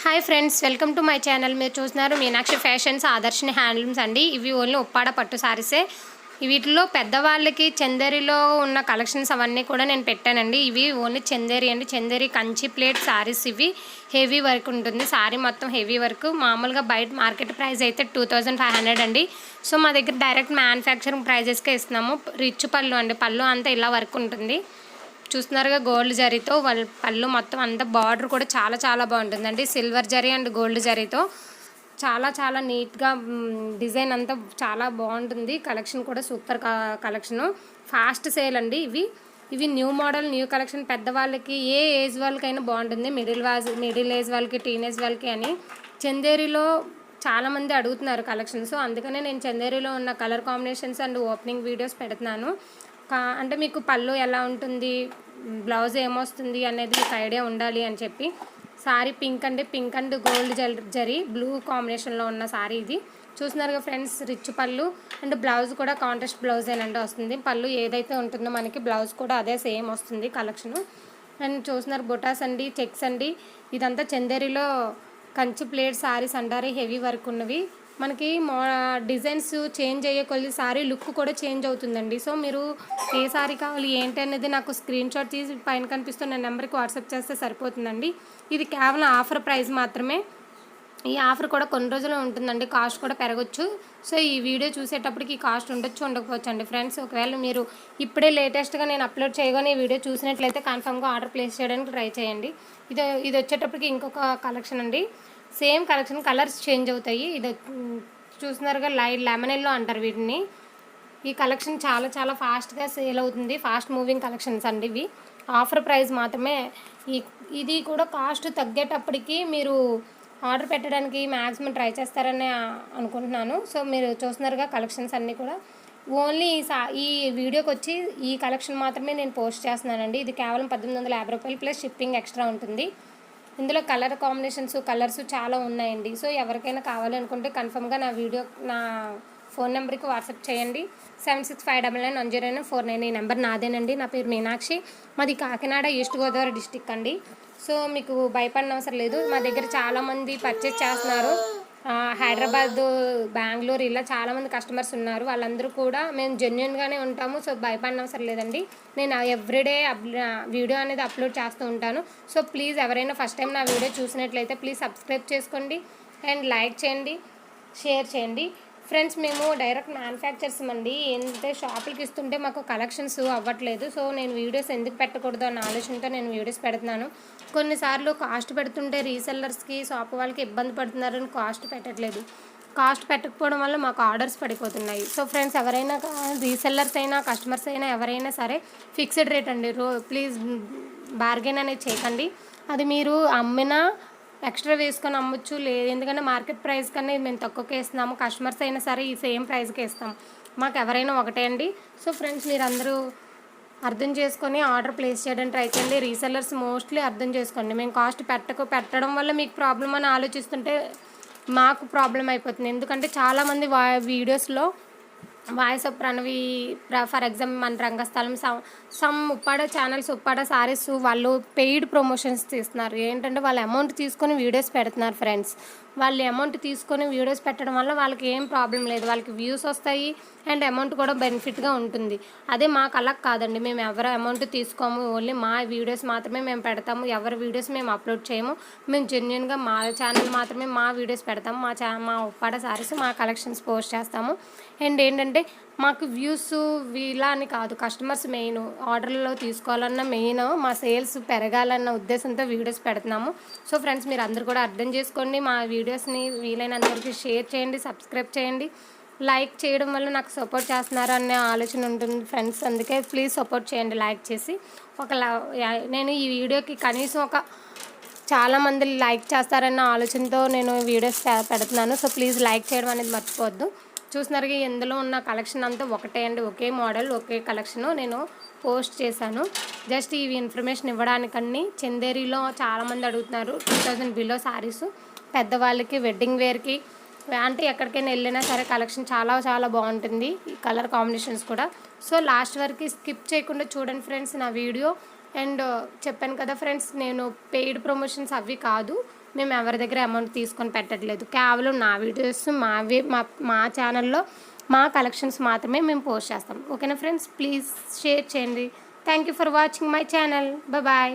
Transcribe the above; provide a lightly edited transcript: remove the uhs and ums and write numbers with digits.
Hi friends, welcome to my channel. మీరు చూస్తున్నారు Meenakshi fashions Adarshini handlooms అండి. ఇవి ఓన్లీ ఉప్పాడ పట్టు సారీసే. వీటిలో పెద్దవాళ్ళకి చందేరిలో ఉన్న కలెక్షన్స్ అవన్నీ కూడా నేను పెట్టానండి. ఇవి ఓన్లీ చందేరి అండి. చందేరి కంచి ప్లేట్ సారీస్. ఇవి హెవీ వర్క్ ఉంటుంది. సారీ మొత్తం హెవీ వర్క్. మామూలుగా బయట మార్కెట్ ప్రైస్ అయితే 2500 అండి. సో మా దగ్గర డైరెక్ట్ మ్యానుఫ్యాక్చరింగ్ ప్రైజెస్కే ఇస్తున్నాము. రిచ్ పళ్ళు అండి. పళ్ళు అంతా ఇలా వర్క్ ఉంటుంది. చూస్తున్నారుగా గోల్డ్ జరీతో వాళ్ళ పళ్ళు మొత్తం అంతా బార్డర్ కూడా చాలా చాలా బాగుంటుందండి. సిల్వర్ జరీ అండ్ గోల్డ్ జరీతో చాలా చాలా నీట్గా డిజైన్ అంతా చాలా బాగుంటుంది. కలెక్షన్ కూడా సూపర్ కలెక్షను. ఫాస్ట్ సేల్ అండి. ఇవి న్యూ మోడల్ న్యూ కలెక్షన్. పెద్దవాళ్ళకి ఏ ఏజ్ వాళ్ళకైనా బాగుంటుంది. మిడిల్ ఏజ్ వాళ్ళకి, టీనేజ్ వాళ్ళకి అని చందేరిలో చాలామంది అడుగుతున్నారు కలెక్షన్స్. అందుకనే నేను చందేరిలో ఉన్న colour combinations and opening videos పెడుతున్నాను. అంటే మీకు పళ్ళు ఎలా ఉంటుంది, బ్లౌజ్ ఏమొస్తుంది అనేది మీకు ఐడియా ఉండాలి అని చెప్పి. Sorry pink and gold zari blue కాంబినేషన్లో ఉన్న సారీ ఇది. చూస్తున్నారుగా ఫ్రెండ్స్, రిచ్ పళ్ళు అండ్ బ్లౌజ్ కూడా కాంట్రాస్ట్ బ్లౌజ్ ఏనంటే వస్తుంది. పళ్ళు ఏదైతే ఉంటుందో మనకి బ్లౌజ్ కూడా అదే సేమ్ వస్తుంది కలెక్షను. అండ్ చూస్తున్నారు బొటాస్ అండి, చెక్స్ అండి. ఇదంతా చందేరిలో కంచి ప్లేట్ సారీస్ అంటారు. హెవీ వర్క్ ఉన్నవి. మనకి డిజైన్స్ చేంజ్ అయ్యే కొద్ది సారీ లుక్ కూడా చేంజ్ అవుతుందండి. సో మీరు ఏ సారీ కావాలి ఏంటి అనేది నాకు స్క్రీన్ షాట్ తీసి పైన కనిపిస్తున్న నెంబర్కి వాట్సాప్ చేస్తే సరిపోతుందండి. ఇది కేవలం ఆఫర్ ప్రైస్ మాత్రమే. ఈ ఆఫర్ కూడా కొన్ని రోజులు ఉంటుందండి. కాస్ట్ కూడా పెరగచ్చు. సో ఈ వీడియో చూసేటప్పటికి ఈ కాస్ట్ ఉండొచ్చు, ఉండకపోవచ్చు అండి ఫ్రెండ్స్. ఒకవేళ మీరు ఇప్పుడే లేటెస్ట్గా నేను అప్లోడ్ చేయగానే ఈ వీడియో చూసినట్లయితే కన్ఫర్మ్గా ఆర్డర్ ప్లేస్ చేయడానికి ట్రై చేయండి. ఇది వచ్చేటప్పటికి ఇంకొక కలెక్షన్ అండి. సేమ్ కలెక్షన్, కలర్స్ చేంజ్ అవుతాయి. ఇది చూస్తున్నారుగా లైట్ లెమన్ ఎల్లో అంటారు వీటిని. ఈ కలెక్షన్ చాలా చాలా ఫాస్ట్గా సేల్ అవుతుంది. ఫాస్ట్ మూవింగ్ కలెక్షన్స్ అండి ఇవి. ఆఫర్ ప్రైస్ మాత్రమే. ఇది కూడా కాస్ట్ తగ్గేటప్పటికి మీరు ఆర్డర్ పెట్టడానికి మ్యాక్సిమం ట్రై చేస్తారని అనుకుంటున్నాను. సో మీరు చూస్తున్నారుగా కలెక్షన్స్ అన్నీ కూడా ఓన్లీ ఈ వీడియోకి వచ్చి ఈ కలెక్షన్ మాత్రమే నేను పోస్ట్ చేస్తున్నానండి. ఇది కేవలం 1850 రూపాయలు ప్లస్ షిప్పింగ్ ఎక్స్ట్రా ఉంటుంది. ఇందులో కలర్ కాంబినేషన్స్, కలర్స్ చాలా ఉన్నాయండి. సో ఎవరికైనా కావాలనుకుంటే కన్ఫర్మ్గా నా ఫోన్ నెంబర్కి వాట్సాప్ చేయండి. 7659910949. ఈ నెంబర్ నాదేనండి. నా పేరు మీనాక్షి. మాది కాకినాడ, ఈస్ట్ గోదావరి డిస్టిక్ అండి. సో మీకు భయపడిన అవసరం లేదు. మా దగ్గర చాలామంది పర్చేస్ చేస్తున్నారు. హైదరాబాద్, బెంగళూరు ఇలా చాలామంది కస్టమర్స్ ఉన్నారు. వాళ్ళందరూ కూడా మేము జెన్యున్గానే ఉంటాము. సో భయపడిన అవసరం లేదండి. నేను ఎవ్రీడే వీడియో అనేది అప్లోడ్ చేస్తూ ఉంటాను. సో ప్లీజ్ ఎవరైనా ఫస్ట్ టైం నా వీడియో చూసినట్లయితే ప్లీజ్ సబ్స్క్రైబ్ చేసుకోండి అండ్ లైక్ చేయండి, షేర్ చేయండి. ఫ్రెండ్స్, మేము డైరెక్ట్ మ్యానుఫ్యాక్చర్స్ అండి. ఏంటంటే షాపులకి ఇస్తుంటే మాకు కలెక్షన్స్ అవ్వట్లేదు. సో నేను వీడియోస్ ఎందుకు పెట్టకూడదు అన్న ఆలోచనతో నేను వీడియోస్ పెడుతున్నాను. కొన్నిసార్లు కాస్ట్ పెడుతుంటే రీసెల్లర్స్కి, షాప్ వాళ్ళకి ఇబ్బంది పడుతున్నారని కాస్ట్ పెట్టట్లేదు. కాస్ట్ పెట్టకపోవడం వల్ల మాకు ఆర్డర్స్ పడిపోతున్నాయి. సో ఫ్రెండ్స్, ఎవరైనా రీసెల్లర్స్ అయినా కస్టమర్స్ అయినా ఎవరైనా సరే ఫిక్స్డ్ రేట్ అండి. ప్లీజ్ బార్గెన్ అనేది చేయకండి. అది మీరు అమ్మినా ఎక్స్ట్రా వేసుకొని అమ్మొచ్చు. లేదు, ఎందుకంటే మార్కెట్ ప్రైస్ కన్నా మేము తక్కువకే ఇస్తున్నాము. కస్టమర్స్ అయినా సరే ఈ సేమ్ ప్రైస్కే ఇస్తాం. మాకు ఎవరైనా ఒకటే అండి. సో ఫ్రెండ్స్, మీరు అందరూ అర్థం చేసుకొని ఆర్డర్ ప్లేస్ చేయడానికి ట్రై చేయండి. రీసెల్లర్స్ మోస్ట్లీ అర్థం చేసుకోండి. మేము కాస్ట్ పెట్టడం వల్ల మీకు ప్రాబ్లం అని ఆలోచిస్తుంటే మాకు ప్రాబ్లం అయిపోతుంది. ఎందుకంటే చాలామంది వీడియోస్లో voice of Pranavi, for example మన రంగస్థలం, సమ్ ఉప్పాడ ఛానల్స్, ఉప్పాడ సారీస్ వాళ్ళు పెయిడ్ ప్రమోషన్స్ తీస్తున్నారు. ఏంటంటే వాళ్ళు అమౌంట్ తీసుకొని వీడియోస్ పెడుతున్నారు ఫ్రెండ్స్. వాళ్ళు అమౌంట్ తీసుకొని వీడియోస్ పెట్టడం వల్ల వాళ్ళకి ఏం ప్రాబ్లం లేదు. వాళ్ళకి వ్యూస్ వస్తాయి అండ్ అమౌంట్ కూడా బెనిఫిట్గా ఉంటుంది. అదే మాకు అలా కాదండి. మేము ఎవరు అమౌంట్ తీసుకోము. ఓన్లీ మా వీడియోస్ మాత్రమే మేము పెడతాము. ఎవరి వీడియోస్ మేము అప్లోడ్ చేయము. మేము జెన్యున్గా మా ఛానల్ మాత్రమే మా వీడియోస్ పెడతాము. మా ఉప్పాడ సారీస్, మా కలెక్షన్స్ పోస్ట్ చేస్తాము. అండ్ ఏంటంటే మాకు వ్యూస్ ఇలా అని కాదు, కస్టమర్స్ మెయిన్. ఆర్డర్లో తీసుకోవాలన్న మెయిన్, మా సేల్స్ పెరగాలన్న ఉద్దేశంతో వీడియోస్ పెడుతున్నాము. సో ఫ్రెండ్స్, మీరు అందరూ కూడా అర్థం చేసుకోండి. మా వీడియోస్ని వీలైనంతవరకు షేర్ చేయండి, సబ్స్క్రైబ్ చేయండి. లైక్ చేయడం వల్ల నాకు సపోర్ట్ చేస్తున్నారు అనే ఆలోచన ఉంటుంది ఫ్రెండ్స్. అందుకే ప్లీజ్ సపోర్ట్ చేయండి లైక్ చేసి. నేను ఈ వీడియోకి కనీసం చాలామంది లైక్ చేస్తారన్న ఆలోచనతో నేను వీడియోస్ పెడుతున్నాను. సో ప్లీజ్ లైక్ చేయడం అనేది మర్చిపోవద్దు. చూస్తున్నారు, ఇందులో ఉన్న కలెక్షన్ అంతా ఒకటే అండి. ఒకే మోడల్, ఒకే కలెక్షను నేను పోస్ట్ చేశాను. జస్ట్ ఇవి ఇన్ఫర్మేషన్ ఇవ్వడానికన్నీ. చందేరిలో చాలామంది అడుగుతున్నారు 2000 బిలో శారీస్. పెద్దవాళ్ళకి, వెడ్డింగ్ వేర్కి, అంటే ఎక్కడికైనా వెళ్ళినా సరే కలెక్షన్ చాలా చాలా బాగుంటుంది. ఈ కలర్ కాంబినేషన్స్ కూడా. సో లాస్ట్ వరకు స్కిప్ చేయకుండా చూడండి ఫ్రెండ్స్ నా వీడియో. అండ్ చెప్పాను కదా ఫ్రెండ్స్, నేను పెయిడ్ ప్రమోషన్స్ అవి కాదు, మేము ఎవరి దగ్గర అమౌంట్ తీసుకొని పెట్టట్లేదు. కేవలం నా వీడియోస్ మా ఛానల్లో మా కలెక్షన్స్ మాత్రమే మేము పోస్ట్ చేస్తాం. ఓకేనా ఫ్రెండ్స్, ప్లీజ్ షేర్ చేయండి. Thank you for watching my channel. Bye.